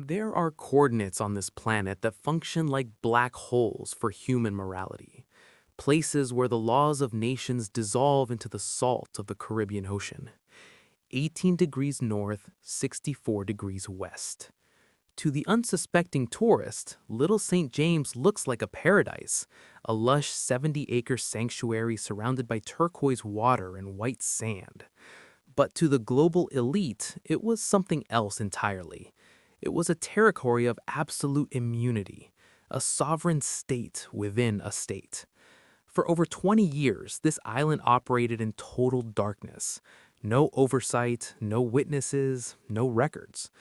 There are coordinates on this planet that function like black holes for human morality, places where the laws of nations dissolve into the salt of the Caribbean Ocean. 18 degrees north, 64 degrees west. To the unsuspecting tourist, Little St. James looks like a paradise, a lush 70-acre sanctuary surrounded by turquoise water and white sand. But to the global elite, it was something else entirely. It was a territory of absolute immunity, a sovereign state within a state. For over 20 years, this island operated in total darkness. No oversight, no witnesses, no records.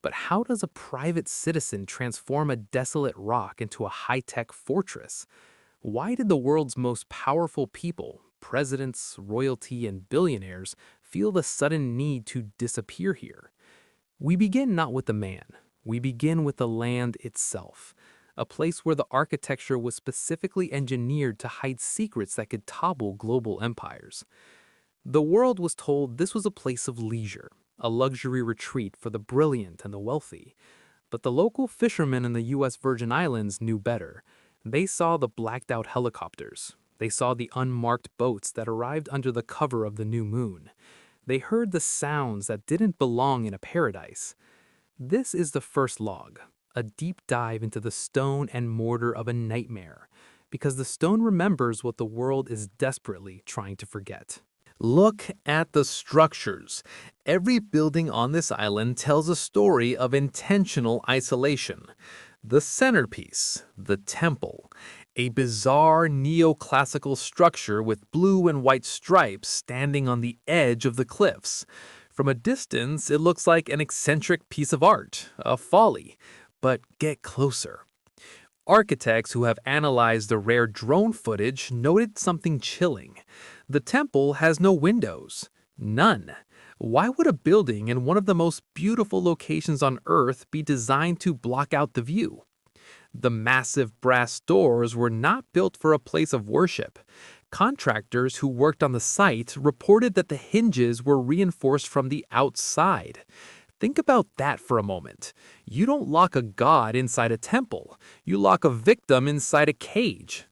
But how does a private citizen transform a desolate rock into a high-tech fortress? Why did the world's most powerful people, presidents, royalty, and billionaires, feel the sudden need to disappear here? We begin not with the man. We begin with the land itself, a place where the architecture was specifically engineered to hide secrets that could topple global empires. The world was told this was a place of leisure, a luxury retreat for the brilliant and the wealthy. But the local fishermen in the U.S. Virgin Islands knew better. They saw the blacked-out helicopters. They saw the unmarked boats that arrived under the cover of the new moon. They heard the sounds that didn't belong in a paradise. This is the first log, a deep dive into the stone and mortar of a nightmare, because the stone remembers what the world is desperately trying to forget. Look at the structures. Every building on this island tells a story of intentional isolation. The centerpiece, the temple, a bizarre neoclassical structure with blue and white stripes standing on the edge of the cliffs. From a distance, it looks like an eccentric piece of art, a folly. But get closer. Architects who have analyzed the rare drone footage noted something chilling. The temple has no windows. None. Why would a building in one of the most beautiful locations on Earth be designed to block out the view? The massive brass doors were not built for a place of worship. Contractors who worked on the site reported that the hinges were reinforced from the outside. Think about that for a moment. You don't lock a god inside a temple. You lock a victim inside a cage.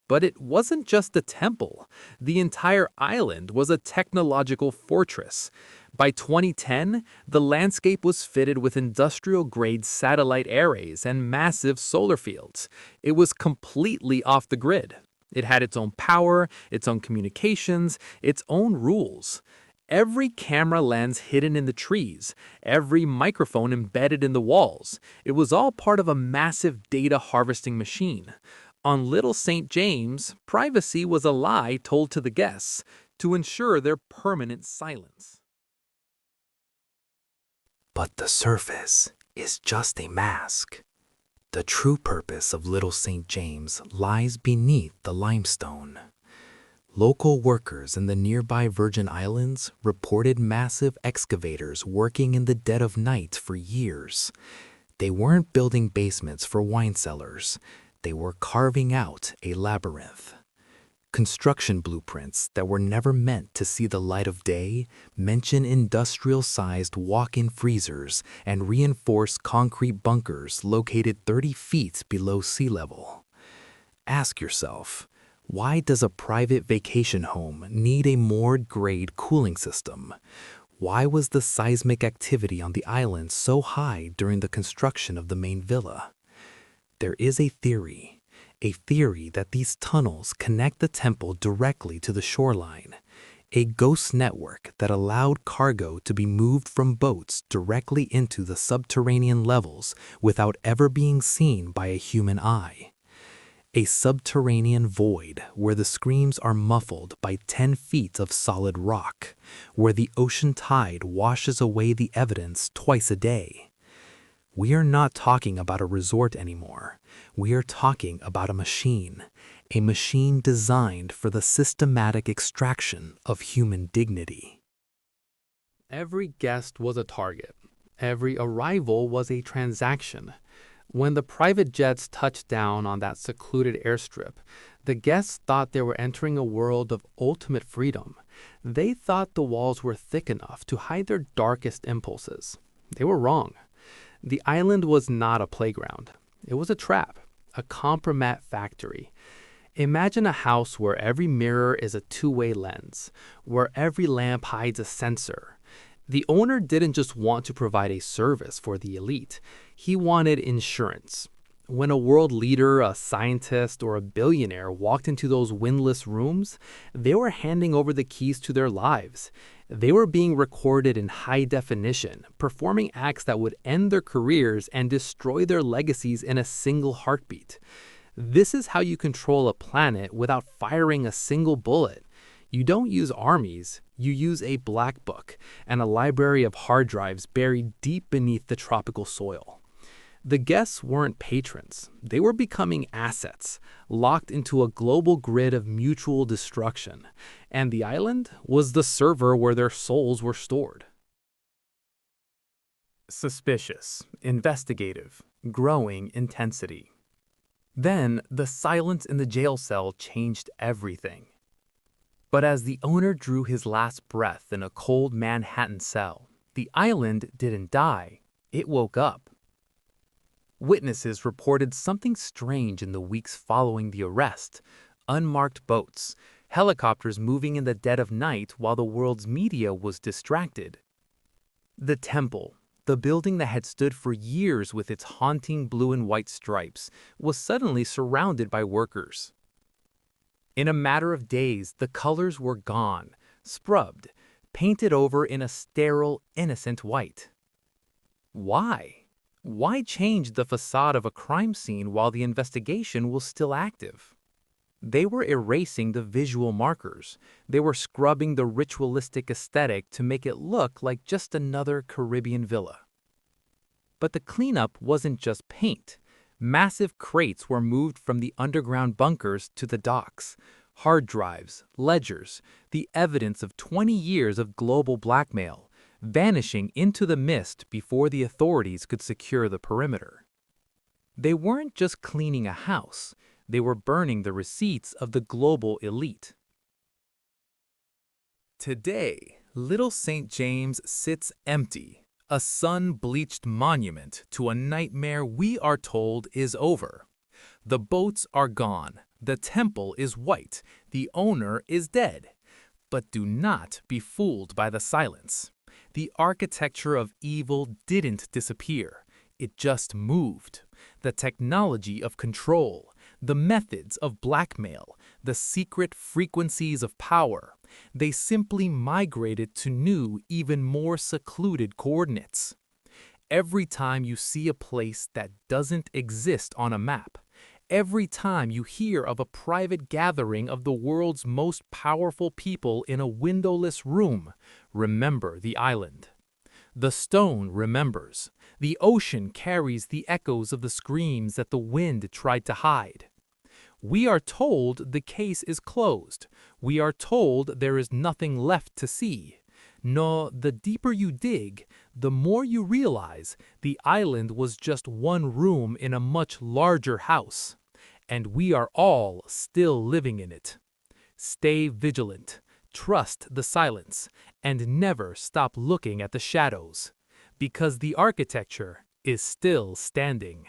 But it wasn't just a temple. The entire island was a technological fortress. By 2010, the landscape was fitted with industrial-grade satellite arrays and massive solar fields. It was completely off the grid. It had its own power, its own communications, its own rules. Every camera lens hidden in the trees, every microphone embedded in the walls. It was all part of a massive data harvesting machine. On Little St. James, privacy was a lie told to the guests to ensure their permanent silence. But the surface is just a mask. The true purpose of Little St. James lies beneath the limestone. Local workers in the nearby Virgin Islands reported massive excavators working in the dead of night for years. They weren't building basements for wine cellars. They were carving out a labyrinth. Construction blueprints that were never meant to see the light of day mention industrial-sized walk-in freezers and reinforced concrete bunkers located 30 feet below sea level. Ask yourself, why does a private vacation home need a morgue-grade cooling system? Why was the seismic activity on the island so high during the construction of the main villa? There is a theory that these tunnels connect the temple directly to the shoreline, a ghost network that allowed cargo to be moved from boats directly into the subterranean levels without ever being seen by a human eye. A subterranean void where the screams are muffled by 10 feet of solid rock, where the ocean tide washes away the evidence twice a day. We are not talking about a resort anymore. We are talking about a machine designed for the systematic extraction of human dignity. Every guest was a target. Every arrival was a transaction. When the private jets touched down on that secluded airstrip, the guests thought they were entering a world of ultimate freedom. They thought the walls were thick enough to hide their darkest impulses. They were wrong. The island was not a playground. It was a trap, a compromat factory. Imagine a house where every mirror is a two-way lens, where every lamp hides a sensor. The owner didn't just want to provide a service for the elite, he wanted insurance. When a world leader, a scientist, or a billionaire walked into those windless rooms, they were handing over the keys to their lives. They were being recorded in high definition, performing acts that would end their careers and destroy their legacies in a single heartbeat. This is how you control a planet without firing a single bullet. You don't use armies, you use a black book and a library of hard drives buried deep beneath the tropical soil. The guests weren't patrons. They were becoming assets, locked into a global grid of mutual destruction. And the island was the server where their souls were stored. Suspicious, investigative, growing intensity. Then, the silence in the jail cell changed everything. But as the owner drew his last breath in a cold Manhattan cell, the island didn't die. It woke up. Witnesses reported something strange in the weeks following the arrest. Unmarked boats, helicopters moving in the dead of night while the world's media was distracted. The temple, the building that had stood for years with its haunting blue and white stripes, was suddenly surrounded by workers. In a matter of days, the colors were gone, scrubbed, painted over in a sterile, innocent white. Why? Why change the facade of a crime scene while the investigation was still active? They were erasing the visual markers. They were scrubbing the ritualistic aesthetic to make it look like just another Caribbean villa. But the cleanup wasn't just paint. Massive crates were moved from the underground bunkers to the docks. Hard drives, ledgers, the evidence of 20 years of global blackmail, vanishing into the mist before the authorities could secure the perimeter. They weren't just cleaning a house, they were burning the receipts of the global elite. Today, Little St. James sits empty, a sun-bleached monument to a nightmare we are told is over. The boats are gone, the temple is white, the owner is dead. But do not be fooled by the silence. The architecture of evil didn't disappear, it just moved. The technology of control, the methods of blackmail, the secret frequencies of power, they simply migrated to new, even more secluded coordinates. Every time you see a place that doesn't exist on a map, every time you hear of a private gathering of the world's most powerful people in a windowless room, remember the island. The stone remembers. The ocean carries the echoes of the screams that the wind tried to hide. We are told the case is closed. We are told there is nothing left to see. No, the deeper you dig, the more you realize the island was just one room in a much larger house. And we are all still living in it. Stay vigilant, trust the silence, and never stop looking at the shadows, because the architecture is still standing.